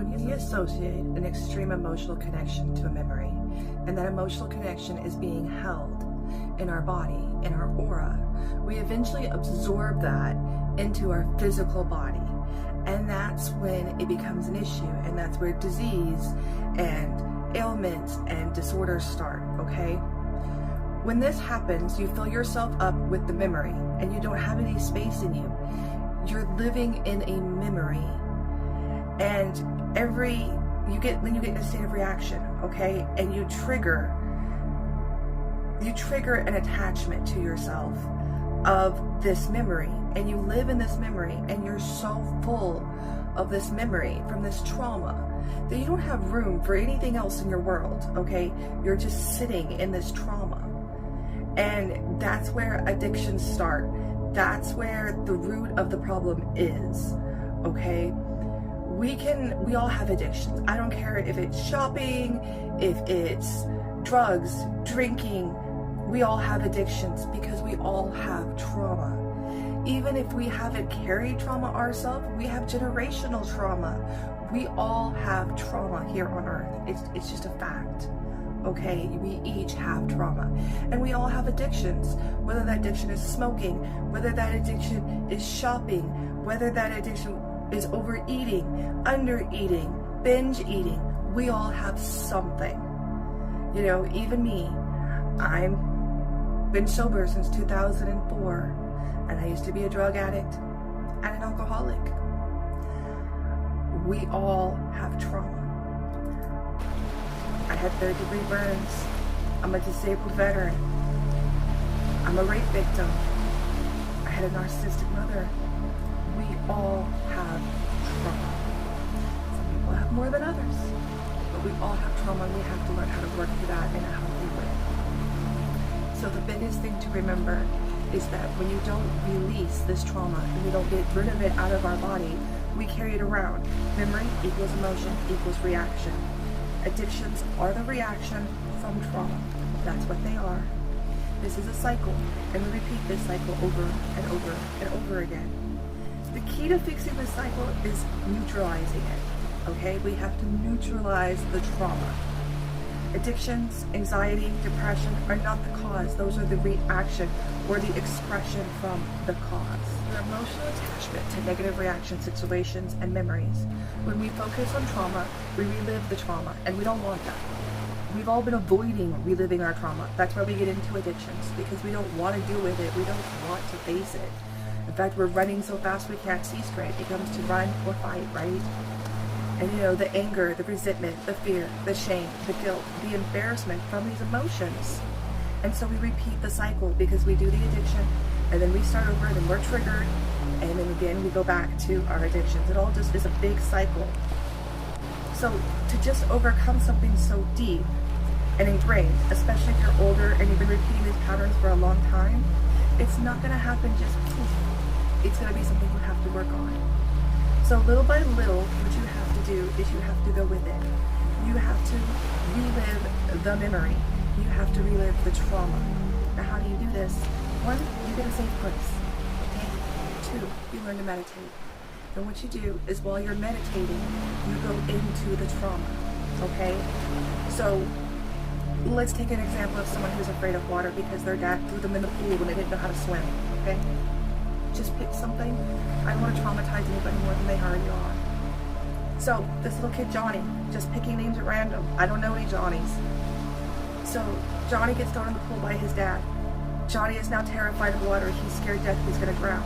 when we associate an extreme emotional connection to a memory, and that emotional connection is being held in our body, in our aura, we eventually absorb that into our physical body. And that's when it becomes an issue, and that's where disease and ailments and disorders start, okay? When this happens, you fill yourself up with the memory and you don't have any space in you. You're living in a memory, and when you get in a state of reaction, okay, and you trigger an attachment to yourself of this memory, and you live in this memory, and you're so full of this memory from this trauma that you don't have room for anything else in your world, okay? You're just sitting in this trauma. And that's where addictions start. That's where the root of the problem is, okay? We all have addictions. I don't care if it's shopping, if it's drugs, drinking. We all have addictions because we all have trauma. Even if we haven't carried trauma ourselves, we have generational trauma. We all have trauma here on earth. It's just a fact. Okay, we each have trauma, and we all have addictions, whether that addiction is smoking, whether that addiction is shopping, whether that addiction is overeating, undereating, binge eating. We all have something. You know, even me, I've been sober since 2004, and I used to be a drug addict and an alcoholic. We all have trauma. I had third-degree burns. I'm a disabled veteran. I'm a rape victim. I had a narcissistic mother. We all have trauma. Some people have more than others, but we all have trauma, and we have to learn how to work through that in a healthy way. So the biggest thing to remember is that when you don't release this trauma and we don't get rid of it out of our body, we carry it around. Memory equals emotion equals reaction. Addictions are the reaction from trauma. That's what they are. This is a cycle, and we repeat this cycle over and over and over again. The key to fixing this cycle is neutralizing it, okay? We have to neutralize the trauma. Addictions, anxiety, depression are not the cause. Those are the reaction or the expression from the cause. Your emotional attachment to negative reaction situations and memories. When we focus on trauma, we relive the trauma, and we don't want that. We've all been avoiding reliving our trauma. That's why we get into addictions, because we don't want to deal with it. We don't want to face it. In fact, we're running so fast we can't see straight. It comes to run or fight, right? And you know, the anger, the resentment, the fear, the shame, the guilt, the embarrassment from these emotions. And so we repeat the cycle because we do the addiction, and then we start over, and then we're triggered, and then again we go back to our addictions. It all just is a big cycle. So to just overcome something so deep and ingrained, especially if you're older and you've been repeating these patterns for a long time, it's not going to happen just poof. It's going to be something you have to work on. So little by little, what you have to do is you have to go with it. You have to relive the memory. You have to relive the trauma. Now, how do you do this? One, you get a safe place. Okay? Two, you learn to meditate. And what you do is while you're meditating, you go into the trauma. Okay? So let's take an example of someone who's afraid of water because their dad threw them in the pool when they didn't know how to swim. Okay? Just pick something. I don't want to traumatize anybody more than they already are. So this little kid Johnny, just picking names at random. I don't know any Johnnies. So Johnny gets thrown in the pool by his dad. Johnny is now terrified of water. He's scared death he's going to drown.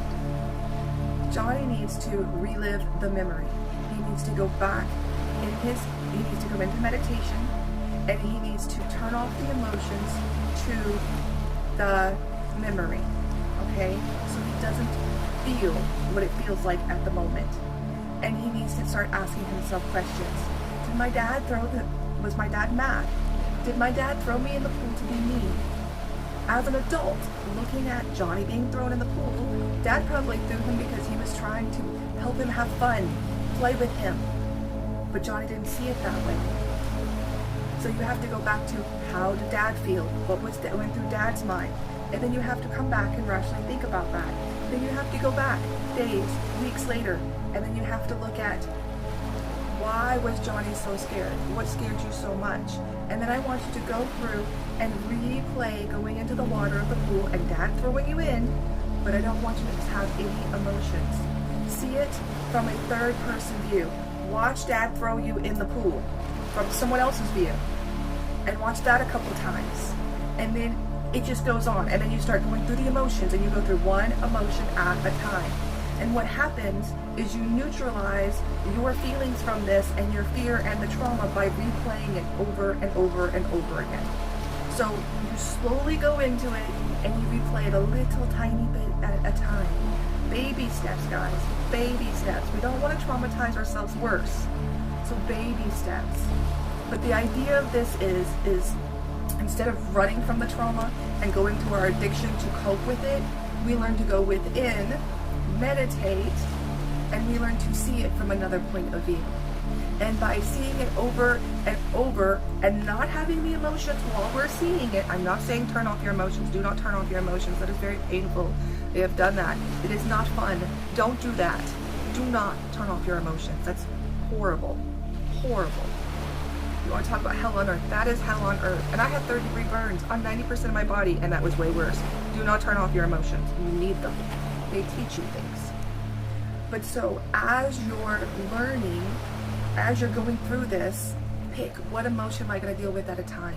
Johnny needs to relive the memory. He needs to go back he needs to go into meditation, and he needs to turn off the emotions to the memory. Okay? So he doesn't feel what it feels like at the moment. And he needs to start asking himself questions. Was my dad mad? Did my dad throw me in the pool to be mean? As an adult, looking at Johnny being thrown in the pool, Dad probably threw him because he was trying to help him have fun, play with him. But Johnny didn't see it that way. So you have to go back to, how did Dad feel? What went through Dad's mind? And then you have to come back and rationally think about that. Then you have to go back days, weeks later, and then you have to look at, Why was Johnny so scared? What scared you so much? And then I want you to go through and replay going into the water of the pool and Dad throwing you in, but I don't want you to have any emotions. See it from a third person view. Watch Dad throw you in the pool from someone else's view. And watch that a couple times. And then it just goes on. And then you start going through the emotions and you go through one emotion at a time. And what happens is you neutralize your feelings from this and your fear and the trauma by replaying it over and over and over again. So you slowly go into it and you replay it a little tiny bit at a time. Baby steps, guys. Baby steps. We don't want to traumatize ourselves worse. So baby steps. But the idea of this is instead of running from the trauma and going to our addiction to cope with it, we learn to go within, meditate, and we learn to see it from another point of view. And by seeing it over and over and not having the emotions while we're seeing it, I'm not saying turn off your emotions. Do not turn off your emotions. That is very painful. They have done that. It is not fun. Don't do that. Do not turn off your emotions. That's horrible. Horrible. You want to talk about hell on earth? That is hell on earth. And I had 3rd-degree burns on 90% of my body, and that was way worse. Do not turn off your emotions. You need them. They teach you things. But so as you're learning, as you're going through this, pick what emotion am I going to deal with at a time?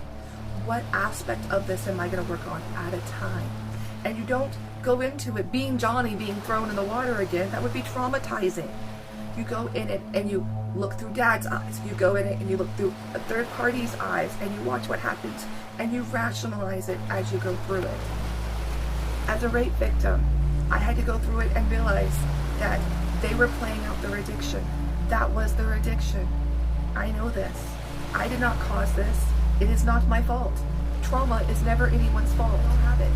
What aspect of this am I going to work on at a time? And you don't go into it being Johnny being thrown in the water again. That would be traumatizing. You go in it and you look through Dad's eyes. You go in it and you look through a third party's eyes and you watch what happens and you rationalize it as you go through it. As a rape victim, I had to go through it and realize that they were playing out their addiction. That was their addiction. I know this. I did not cause this. It is not my fault. Trauma is never anyone's fault. We all have it.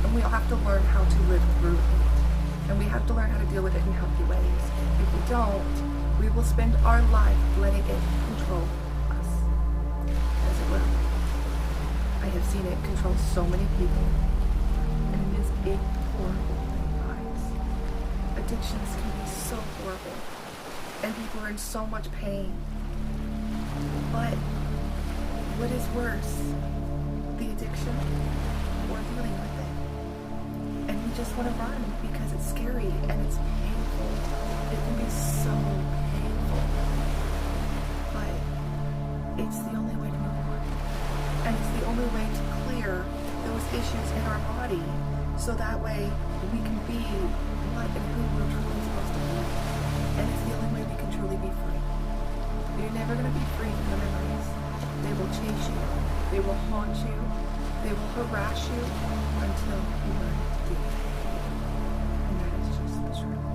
And we all have to learn how to live through it. And we have to learn how to deal with it in healthy ways. If we don't, we will spend our life letting it control us. As it will. I have seen it control so many people. And it is a horrible thing, guys. Addictions can be so horrible. And people are in so much pain. But what is worse? The addiction or dealing with it? And we just want to run because it's scary and it's painful. It can be so painful. But it's the only way to move on. And it's the only way to clear those issues in our body so that way we can be what and who we're truly supposed to be. And it's the only way we can truly be free. You're never going to be free from the memories. They will chase you. They will haunt you. They will harass you until you learn to deal with it. And that is just the truth.